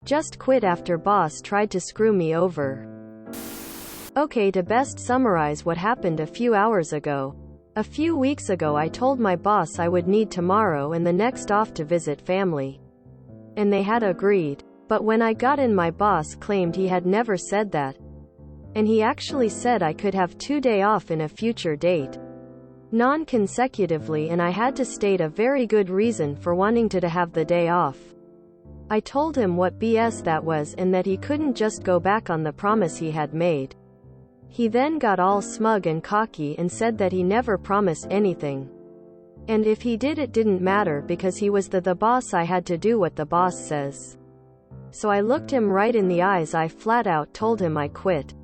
Just quit after boss tried to screw me over. Okay, to best summarize what happened a few hours ago. A few weeks ago I told my boss I would need tomorrow and the next off to visit family. And they had agreed. But when I got in, my boss claimed he had never said that. And he actually said I could have 2 days off in a future date, non-consecutively, and I had to state a very good reason for wanting to have the day off. I told him what BS that was and that he couldn't just go back on the promise he had made. He then got all smug and cocky and said that he never promised anything. And if he did, it didn't matter because he was the boss. I had to do what the boss says. So I looked him right in the eyes. I flat out told him I quit.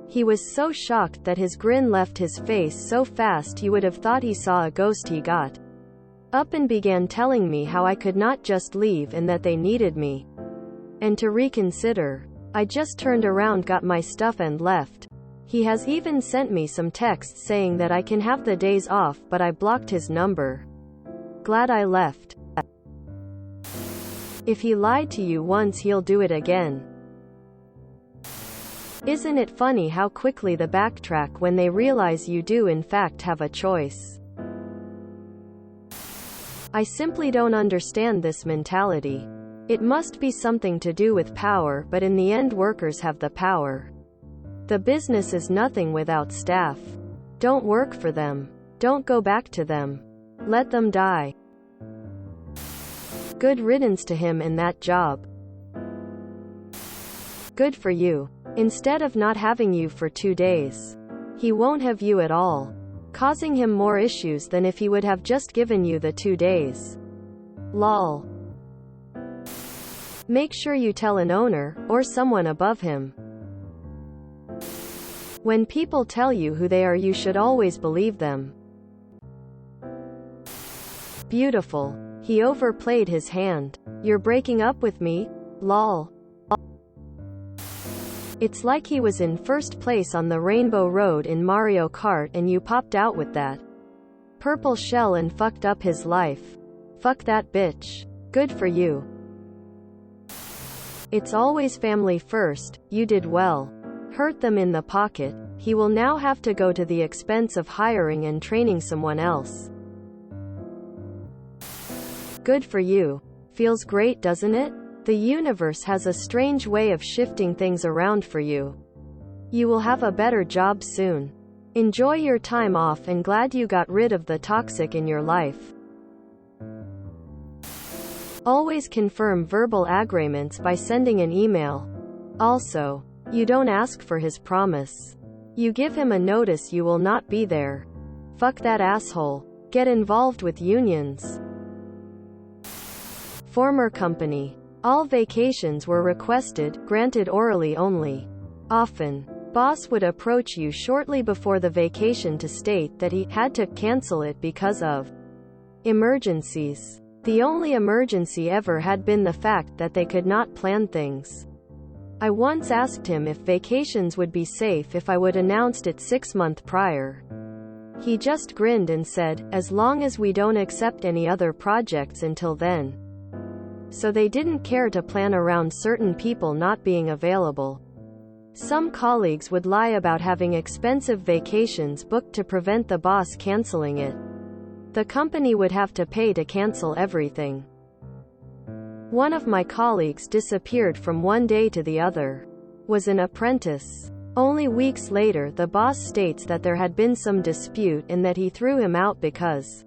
He was so shocked that his grin left his face so fast you would have thought he saw a ghost. He got up and began telling me how I could not just leave and that they needed me, and to reconsider. I just turned around, got my stuff and left. He has even sent me some texts saying that I can have the days off, but I blocked his number. Glad I left. If he lied to you once, he'll do it again. Isn't it funny how quickly they backtrack when they realize you do in fact have a choice? I simply don't understand this mentality. It must be something to do with power, but in the end workers have the power. The business is nothing without staff. Don't work for them. Don't go back to them. Let them die. Good riddance to him in that job. Good for you. Instead of not having you for 2 days, he won't have you at all, causing him more issues than if he would have just given you the 2 days. Lol. Make sure you tell an owner, or someone above him. When people tell you who they are, you should always believe them. Beautiful. He overplayed his hand. You're breaking up with me? Lol. It's like he was in first place on the Rainbow Road in Mario Kart and you popped out with that purple shell and fucked up his life. Fuck that bitch. Good for you. It's always family first. You did well. Hurt them in the pocket. He will now have to go to the expense of hiring and training someone else. Good for you. Feels great, doesn't it? The universe has a strange way of shifting things around for you. You will have a better job soon. Enjoy your time off and glad you got rid of the toxic in your life. Always confirm verbal agreements by sending an email. Also, you don't ask for his promise. You give him a notice you will not be there. Fuck that asshole. Get involved with unions. Former company. All vacations were requested, granted orally only. Often, boss would approach you shortly before the vacation to state that he had to cancel it because of emergencies. The only emergency ever had been the fact that they could not plan things. I once asked him if vacations would be safe if I would announced it 6 months prior. He just grinned and said, as long as we don't accept any other projects until then. So they didn't care to plan around certain people not being available. Some colleagues would lie about having expensive vacations booked to prevent the boss canceling it. The company would have to pay to cancel everything. One of my colleagues disappeared from one day to the other. Was an apprentice. Only weeks later the boss states that there had been some dispute and that he threw him out because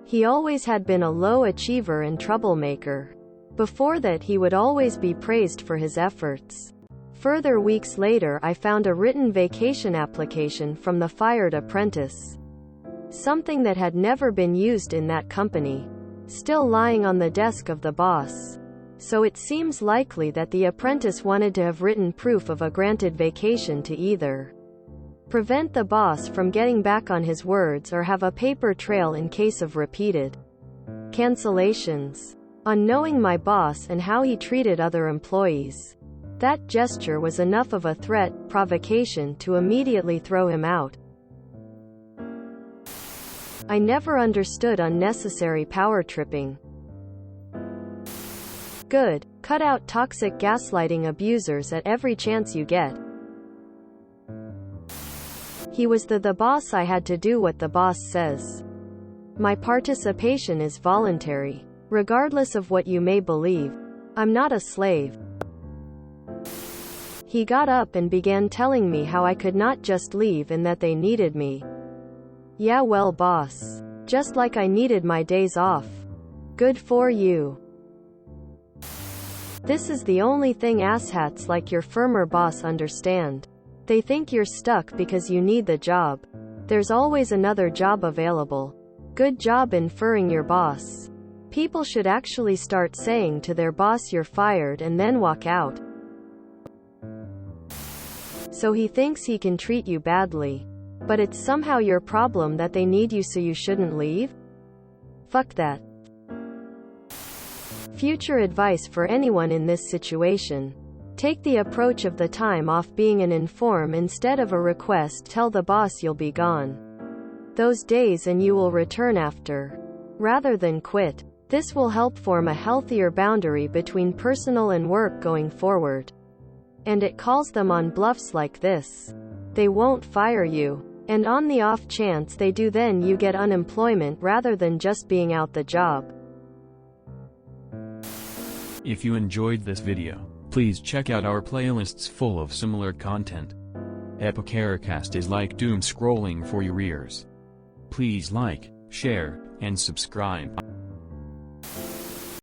he always had been a low achiever and troublemaker. Before that he would always be praised for his efforts. Further weeks later I found a written vacation application from the fired apprentice. Something that had never been used in that company. Still lying on the desk of the boss. So it seems likely that the apprentice wanted to have written proof of a granted vacation to either prevent the boss from getting back on his words or have a paper trail in case of repeated cancellations. On knowing my boss and how he treated other employees, that gesture was enough of a threat, provocation to immediately throw him out. I never understood unnecessary power tripping. Good. Cut out toxic gaslighting abusers at every chance you get. He was the boss. I had to do what the boss says. My participation is voluntary. Regardless of what you may believe, I'm not a slave. He got up and began telling me how I could not just leave and that they needed me. Yeah, well, boss. Just like I needed my days off. Good for you. This is the only thing asshats like your firmer boss understand. They think you're stuck because you need the job. There's always another job available. Good job inferring your boss. People should actually start saying to their boss you're fired and then walk out. So he thinks he can treat you badly. But it's somehow your problem that they need you, so you shouldn't leave? Fuck that. Future advice for anyone in this situation. Take the approach of the time off being an inform instead of a request. Tell the boss you'll be gone those days and you will return after, rather than quit. This will help form a healthier boundary between personal and work going forward. And it calls them on bluffs like this. They won't fire you. And on the off chance they do, then you get unemployment rather than just being out the job. If you enjoyed this video, please check out our playlists full of similar content. Epicaricast is like doom scrolling for your ears. Please like, share, and subscribe.